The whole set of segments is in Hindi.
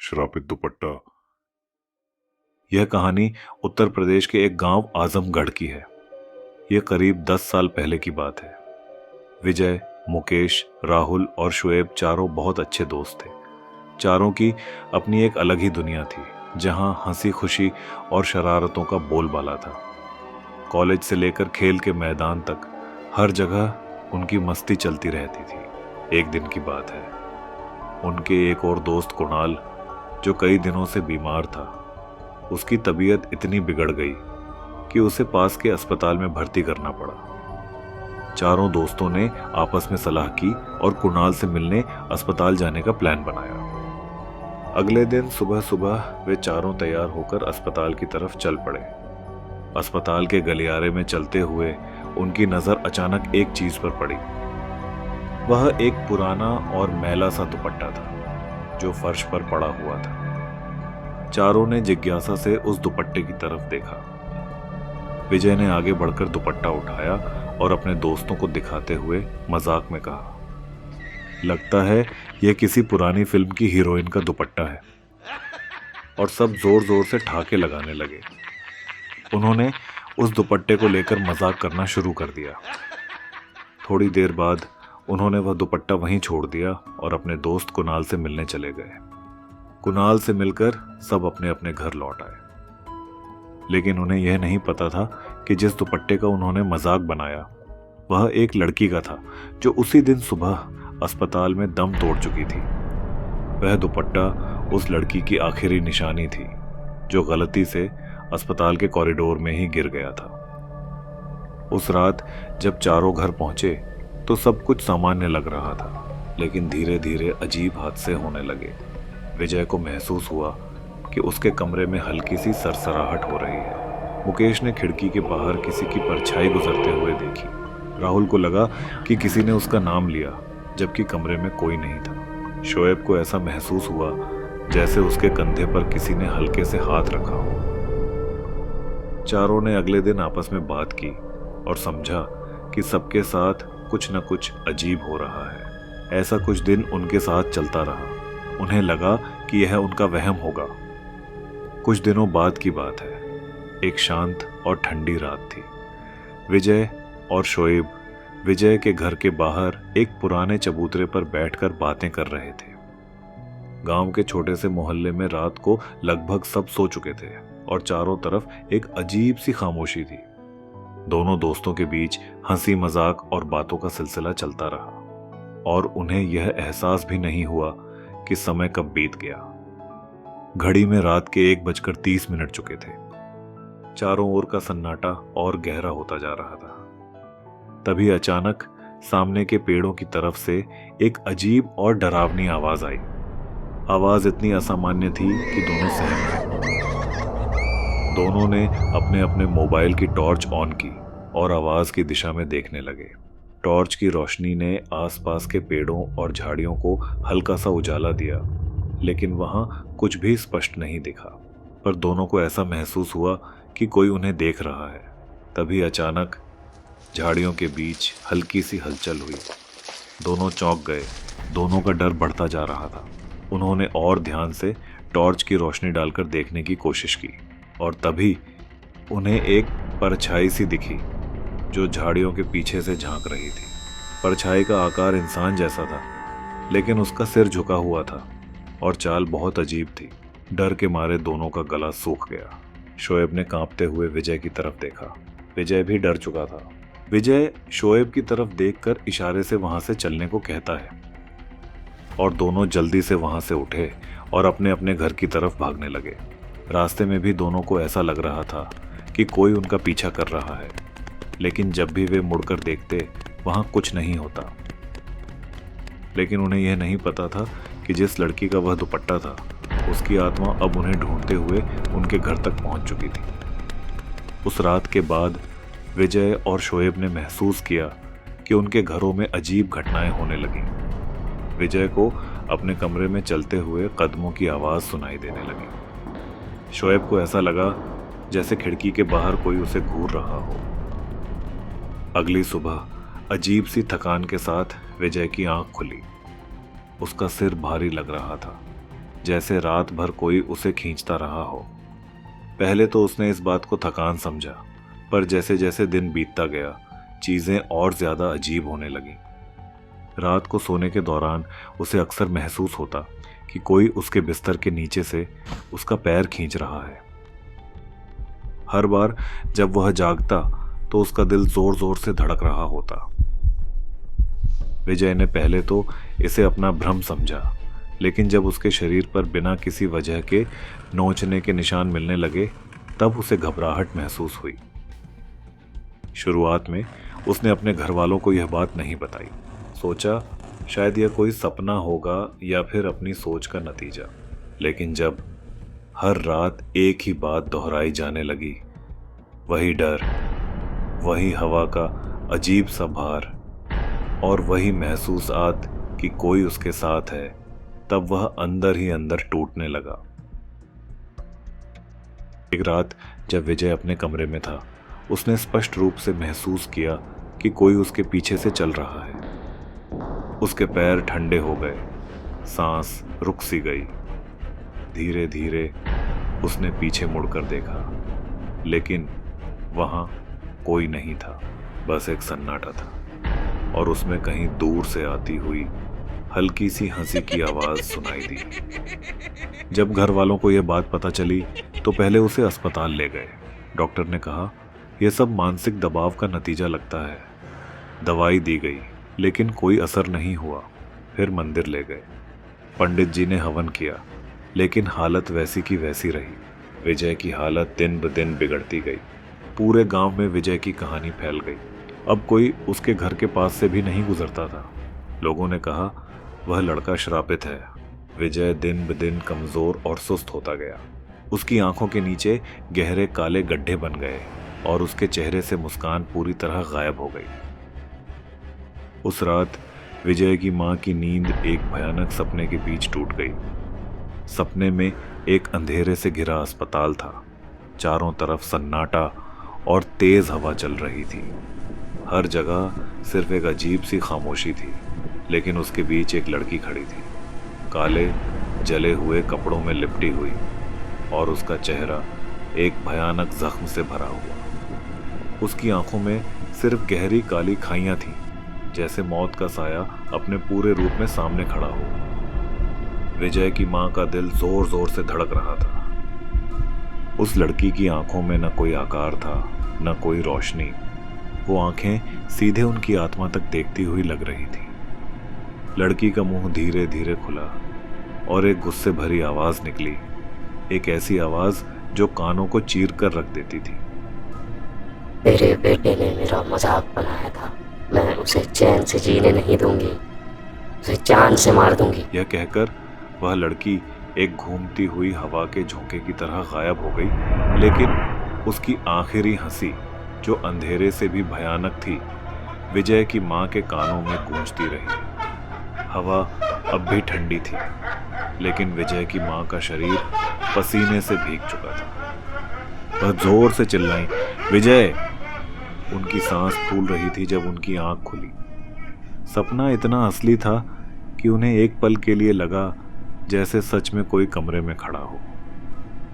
श्रापित दुपट्टा। यह कहानी उत्तर प्रदेश के एक गांव आजमगढ़ की है। यह करीब 10 साल पहले की बात है। विजय, मुकेश, राहुल और शुएब चारों बहुत अच्छे दोस्त थे। चारों की अपनी एक अलग ही दुनिया थी, जहां हंसी खुशी और शरारतों का बोलबाला था। कॉलेज से लेकर खेल के मैदान तक हर जगह उनकी मस्ती चलती रहती थी। एक दिन की बात है, उनके एक और दोस्त कुणाल, जो कई दिनों से बीमार था, उसकी तबीयत इतनी बिगड़ गई कि उसे पास के अस्पताल में भर्ती करना पड़ा। चारों दोस्तों ने आपस में सलाह की और कुणाल से मिलने अस्पताल जाने का प्लान बनाया। अगले दिन सुबह सुबह वे चारों तैयार होकर अस्पताल की तरफ चल पड़े। अस्पताल के गलियारे में चलते हुए उनकी नजर अचानक एक चीज पर पड़ी। वह एक पुराना और मैला सा दुपट्टा था जो फर्श पर पड़ा हुआ था। चारों ने जिज्ञासा से उस दुपट्टे की तरफ देखा। विजय ने आगे बढ़कर दुपट्टा उठाया और अपने दोस्तों को दिखाते हुए मजाक में कहा, लगता है यह किसी पुरानी फिल्म की हीरोइन का दुपट्टा है। और सब जोर जोर से ठहाके लगाने लगे। उन्होंने उस दुपट्टे को लेकर मजाक करना शुरू कर दिया। थोड़ी देर बाद उन्होंने वह दुपट्टा वहीं छोड़ दिया और अपने दोस्त कुणाल से मिलने चले गए। कुणाल से मिलकर सब अपने अपने घर लौट आए। लेकिन उन्हें यह नहीं पता था कि जिस दुपट्टे का उन्होंने मजाक बनाया वह एक लड़की का था, जो उसी दिन सुबह अस्पताल में दम तोड़ चुकी थी। वह दुपट्टा उस लड़की की आखिरी निशानी थी, जो गलती से अस्पताल के कॉरिडोर में ही गिर गया था। उस रात जब चारों घर पहुंचे तो सब कुछ सामान्य लग रहा था, लेकिन धीरे धीरे अजीब हादसे होने लगे। विजय को महसूस हुआ कि उसके कमरे में हल्की सी सरसराहट हो रही है। मुकेश ने खिड़की के बाहर किसी की परछाई गुजरते हुए देखी। राहुल को लगा कि किसी ने उसका नाम लिया, जबकि कमरे में कोई नहीं था। शोएब को ऐसा महसूस हुआ जैसे उसके कंधे पर किसी ने हल्के से हाथ रखा हो। चारों ने अगले दिन आपस में बात की और समझा कि सबके साथ कुछ न कुछ अजीब हो रहा है। ऐसा कुछ दिन उनके साथ चलता रहा। उन्हें लगा कि यह उनका वहम होगा। कुछ दिनों बाद की बात है। एक शांत और ठंडी रात थी। विजय और शोएब विजय के घर के बाहर एक पुराने चबूतरे पर बैठकर बातें कर रहे थे। गांव के छोटे से मोहल्ले में रात को लगभग सब सो चुके थे और चारों तरफ एक अजीब सी खामोशी थी। दोनों दोस्तों के बीच हंसी मजाक और बातों का सिलसिला चलता रहा और उन्हें यह एहसास भी नहीं हुआ कि समय कब बीत गया। घड़ी में रात के 1:30 चुके थे। चारों ओर का सन्नाटा और गहरा होता जा रहा था। तभी अचानक सामने के पेड़ों की तरफ से एक अजीब और डरावनी आवाज आई। आवाज इतनी असामान्य थी कि दोनों सहम गए। दोनों ने अपने अपने मोबाइल की टॉर्च ऑन की और आवाज की दिशा में देखने लगे। टॉर्च की रोशनी ने आसपास के पेड़ों और झाड़ियों को हल्का सा उजाला दिया, लेकिन वहां कुछ भी स्पष्ट नहीं दिखा। पर दोनों को ऐसा महसूस हुआ कि कोई उन्हें देख रहा है। तभी अचानक झाड़ियों के बीच हल्की सी हलचल हुई। दोनों चौंक गए। दोनों का डर बढ़ता जा रहा था। उन्होंने और ध्यान से टॉर्च की रोशनी डालकर देखने की कोशिश की और तभी उन्हें एक परछाई सी दिखी जो झाड़ियों के पीछे से झांक रही थी। परछाई का आकार इंसान जैसा था, लेकिन उसका सिर झुका हुआ था और चाल बहुत अजीब थी। डर के मारे दोनों का गला सूख गया। शोएब ने कांपते हुए विजय की तरफ देखा। विजय भी डर चुका था। विजय शोएब की तरफ देखकर इशारे से वहां से चलने को कहता है और दोनों जल्दी से वहां से उठे और अपने अपने घर की तरफ भागने लगे। रास्ते में भी दोनों को ऐसा लग रहा था कि कोई उनका पीछा कर रहा है, लेकिन जब भी वे मुड़कर देखते वहां कुछ नहीं होता। लेकिन उन्हें यह नहीं पता था कि जिस लड़की का वह दुपट्टा था, उसकी आत्मा अब उन्हें ढूंढते हुए उनके घर तक पहुंच चुकी थी। उस रात के बाद विजय और शोएब ने महसूस किया कि उनके घरों में अजीब घटनाएं होने लगीं। विजय को अपने कमरे में चलते हुए कदमों की आवाज सुनाई देने लगी। शोएब को ऐसा लगा जैसे खिड़की के बाहर कोई उसे घूर रहा हो। अगली सुबह अजीब सी थकान के साथ विजय की आंख खुली। उसका सिर भारी लग रहा था। जैसे रात भर कोई उसे खींचता रहा हो। पहले तो उसने इस बात को थकान समझा, पर जैसे जैसे दिन बीतता गया चीजें और ज्यादा अजीब होने लगीं। रात को सोने के दौरान उसे अक्सर महसूस होता कि कोई उसके बिस्तर के नीचे से उसका पैर खींच रहा है। हर बार जब वह जागता तो उसका दिल जोर जोर से धड़क रहा होता। विजय ने पहले तो इसे अपना भ्रम समझा, लेकिन जब उसके शरीर पर बिना किसी वजह के नोचने के निशान मिलने लगे तब उसे घबराहट महसूस हुई। शुरुआत में उसने अपने घर वालों को यह बात नहीं बताई। सोचा शायद यह कोई सपना होगा या फिर अपनी सोच का नतीजा। लेकिन जब हर रात एक ही बात दोहराई जाने लगी, वही डर, वही हवा का अजीब सा भार और वही महसूसात कि कोई उसके साथ है, तब वह अंदर ही अंदर टूटने लगा। एक रात जब विजय अपने कमरे में था, उसने स्पष्ट रूप से महसूस किया कि कोई उसके पीछे से चल रहा है। उसके पैर ठंडे हो गए, सांस रुक सी गई। धीरे धीरे उसने पीछे मुड़कर देखा, लेकिन वहां कोई नहीं था, बस एक सन्नाटा था और उसमें कहीं दूर से आती हुई हल्की सी हंसी की आवाज सुनाई दी। जब घर वालों को यह बात पता चली तो पहले उसे अस्पताल ले गए। डॉक्टर ने कहा यह सब मानसिक दबाव का नतीजा लगता है। दवाई दी गई लेकिन कोई असर नहीं हुआ। फिर मंदिर ले गए। पंडित जी ने हवन किया, लेकिन हालत वैसी की वैसी रही। विजय की हालत दिन ब दिन बिगड़ती गई। पूरे गांव में विजय की कहानी फैल गई। अब कोई उसके घर के पास से भी नहीं गुजरता था। लोगों ने कहा वह लड़का श्रापित है। विजय दिन ब दिन कमजोर और सुस्त होता गया। उसकी आंखों के नीचे गहरे काले गड्ढे बन गए और उसके चेहरे से मुस्कान पूरी तरह गायब हो गई। उस रात विजय की मां की नींद एक भयानक सपने के बीच टूट गई। सपने में एक अंधेरे से घिरा अस्पताल था। चारों तरफ सन्नाटा और तेज हवा चल रही थी। हर जगह सिर्फ एक अजीब सी खामोशी थी, लेकिन उसके बीच एक लड़की खड़ी थी, काले जले हुए कपड़ों में लिपटी हुई, और उसका चेहरा एक भयानक जख्म से भरा हुआ। उसकी आंखों में सिर्फ गहरी काली खाइयां थीं, जैसे मौत का साया अपने पूरे रूप में सामने खड़ा हो। विजय की मां का दिल जोर जोर से धड़क रहा था। उस लड़की की आंखों में न कोई आकार था, न कोई रोशनी। वो आंखें सीधे उनकी आत्मा तक देखती हुई लग रही थी। लड़की का मुंह धीरे धीरे खुला और एक गुस्से भरी आवाज निकली, एक ऐसी आवाज जो कानों को चीर कर रख देती थी। मेरे बेटे ने मेरा मजाक बनाया था, मैं उसे चैन से जीने नहीं दूंगी, उसे जान से मार दूंगी। यह कहकर वह लड़की एक घूमती हुई हवा के झोंके की तरह गायब हो गई, लेकिन उसकी आखिरी हंसी, जो अंधेरे से भी भयानक थी, विजय की मां के कानों में गूंजती रही। हवा अब भी ठंडी थी, लेकिन विजय की मां का शरीर पसीने से भीग चुका था। वह जोर से चिल्लाई, विजय! उनकी सांस फूल रही थी जब उनकी आंख खुली। सपना इतना असली था कि उन्हें एक पल के लिए लगा जैसे सच में कोई कमरे में खड़ा हो।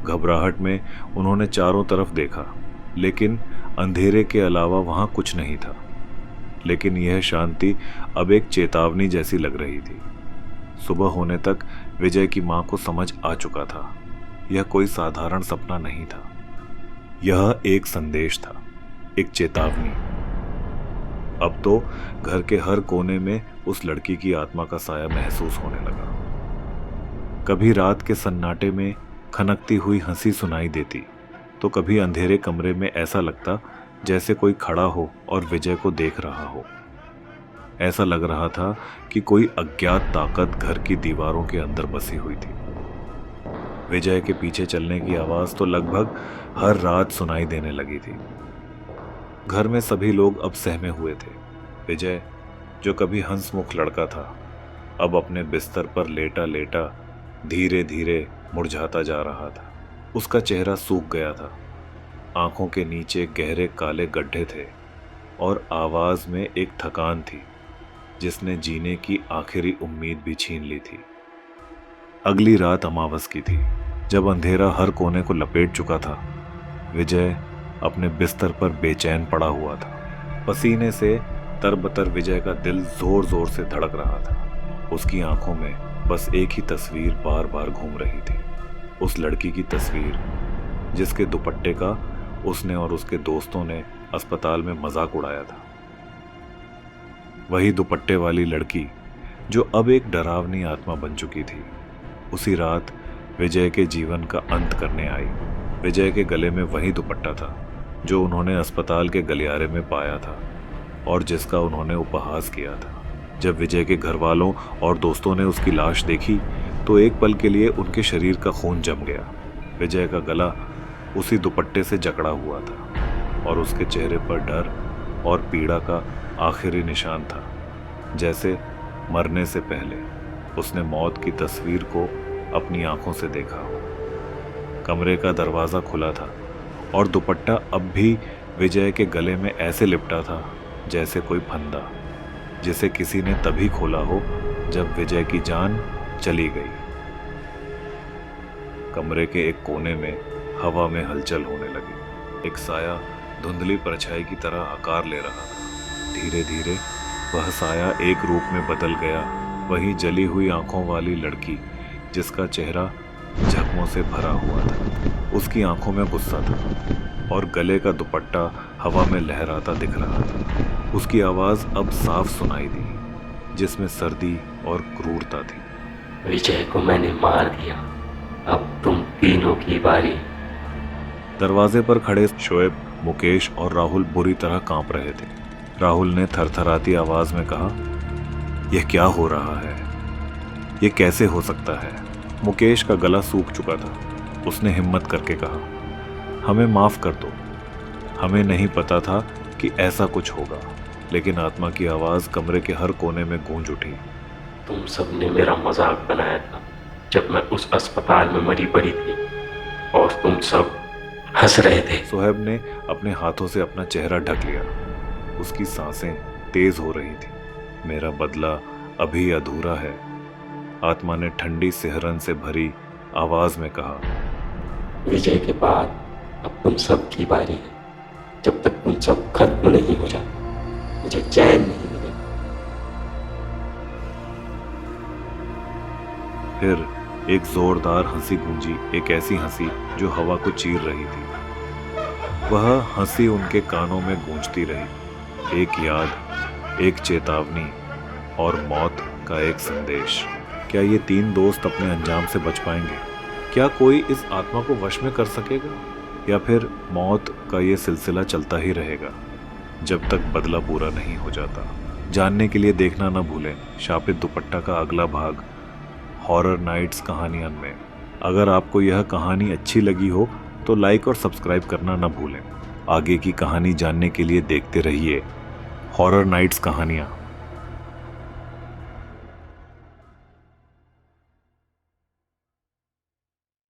घबराहट में उन्होंने चारों तरफ देखा, लेकिन अंधेरे के अलावा वहां कुछ नहीं था। लेकिन यह शांति अब एक चेतावनी जैसी लग रही थी। सुबह होने तक विजय की मां को समझ आ चुका था, यह कोई साधारण सपना नहीं था। यह एक संदेश था, एक चेतावनी। अब तो घर के हर कोने में उस लड़की की आत्मा का साया महसूस होने लगा। कभी रात के सन्नाटे में खनकती हुई हंसी सुनाई देती, तो कभी अंधेरे कमरे में ऐसा लगता जैसे कोई खड़ा हो और विजय को देख रहा हो। ऐसा लग रहा था कि कोई अज्ञात ताकत घर की दीवारों के अंदर बसी हुई थी। विजय के पीछे चलने की आवाज तो लगभग हर रात सुनाई देने लगी थी। घर में सभी लोग अब सहमे हुए थे। विजय, जो कभी हंसमुख लड़का था, अब अपने बिस्तर पर लेटा लेटा धीरे धीरे मुरझाता जा रहा था। उसका चेहरा सूख गया था, आंखों के नीचे गहरे काले गड्ढे थे और आवाज में एक थकान थी जिसने जीने की आखिरी उम्मीद भी छीन ली थी। अगली रात अमावस की थी। जब अंधेरा हर कोने को लपेट चुका था, विजय अपने बिस्तर पर बेचैन पड़ा हुआ था। पसीने से तरबतर विजय का दिल जोर जोर से धड़क रहा था। उसकी आंखों में बस एक ही तस्वीर बार बार घूम रही थी, उस लड़की की तस्वीर जिसके दुपट्टे का उसने और उसके दोस्तों ने अस्पताल में मजाक उड़ाया था। वही दुपट्टे वाली लड़की जो अब एक डरावनी आत्मा बन चुकी थी। उसी रात विजय के जीवन का अंत करने आई। विजय के गले में वही दुपट्टा था जो उन्होंने अस्पताल के गलियारे में पाया था और जिसका उन्होंने उपहास किया था। जब विजय के घर वालों और दोस्तों ने उसकी लाश देखी तो एक पल के लिए उनके शरीर का खून जम गया। विजय का गला उसी दुपट्टे से जकड़ा हुआ था और उसके चेहरे पर डर और पीड़ा का आखिरी निशान था, जैसे मरने से पहले उसने मौत की तस्वीर को अपनी आंखों से देखा हो। कमरे का दरवाज़ा खुला था और दुपट्टा अब भी विजय के गले में ऐसे लिपटा था जैसे कोई फंदा जिसे किसी ने तभी खोला हो जब विजय की जान चली गई। कमरे के एक कोने में हवा में हलचल होने लगी। एक साया धुंधली परछाई की तरह आकार ले रहा था। धीरे धीरे वह साया एक रूप में बदल गया। वही जली हुई आंखों वाली लड़की जिसका चेहरा जख्मों से भरा हुआ था। उसकी आंखों में गुस्सा था और गले का दुपट्टा हवा में लहराता दिख रहा था। उसकी आवाज अब साफ सुनाई दी, जिसमें सर्दी और क्रूरता थी। विजय को मैंने मार दिया, अब तुम तीनों की बारी। दरवाजे पर खड़े शोएब, मुकेश और राहुल बुरी तरह कांप रहे थे। राहुल ने थरथराती आवाज में कहा, यह क्या हो रहा है? ये कैसे हो सकता है? मुकेश का गला सूख चुका था। उसने हिम्मत करके कहा, हमें माफ कर दो, हमें नहीं पता था कि ऐसा कुछ होगा। लेकिन आत्मा की आवाज कमरे के हर कोने में गूंज उठी। तुम सबने मेरा मजाक बनाया था जब मैं उस अस्पताल में मरी पड़ी थी और तुम सब हंस रहे थे। सोहेब ने अपने हाथों से अपना चेहरा ढक लिया। उसकी सांसें तेज हो रही थी। मेरा बदला अभी अधूरा है, आत्मा ने ठंडी सिहरन से भरी आवाज में कहा। विजय के बाद अब तुम सब की बारी है। जब तक तुम सब खत्म नहीं हो जाते मुझे चैन नहीं मिलेगा। फिर एक जोरदार हंसी गूंजी, एक ऐसी हंसी जो हवा को चीर रही थी। वह हंसी उनके कानों में गूंजती रही। एक याद, एक चेतावनी और मौत का एक संदेश। क्या ये तीन दोस्त अपने अंजाम से बच पाएंगे? क्या कोई इस आत्मा को वश में कर सकेगा, या फिर मौत का ये सिलसिला चलता ही रहेगा जब तक बदला पूरा नहीं हो जाता? जानने के लिए देखना न भूलें शापित दुपट्टा का अगला भाग हॉरर नाइट्स कहानियां में। अगर आपको यह कहानी अच्छी लगी हो तो लाइक और सब्सक्राइब करना न भूलें। आगे की कहानी जानने के लिए देखते रहिए हॉरर नाइट्स कहानियां।